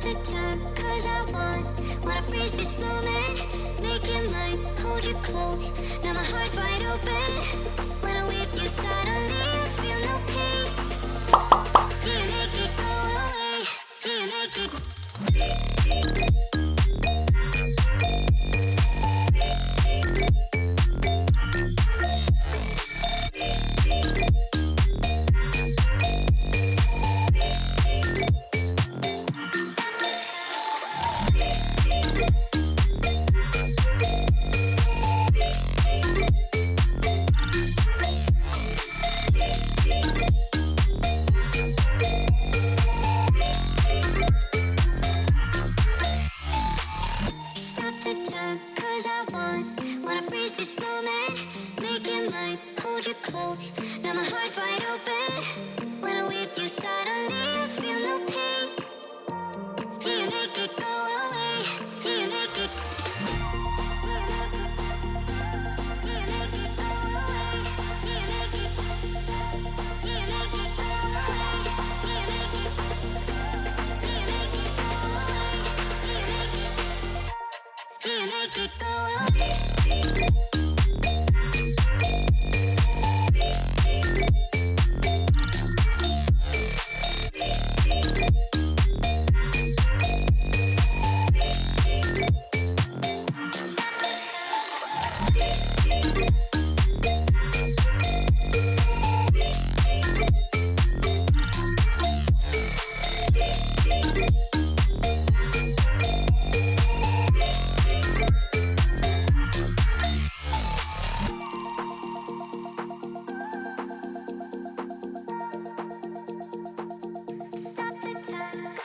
the time, cause I wanna freeze this moment. Make it mine, hold you close. Now my heart's wide open. When I'm with you suddenly I feel no pain. Do you make it go away? Do you make it? Stop the time, cause I wanna freeze this moment. Make it mine, hold you close. Now my heart's wide open. When I'm with you suddenly I feel no pain. Do you make it go away? Do you make it? Do you make it go away? Do you make it? Do you make it go away? Do you make it? Do you make it go away? Do you make it go away? Stop the time.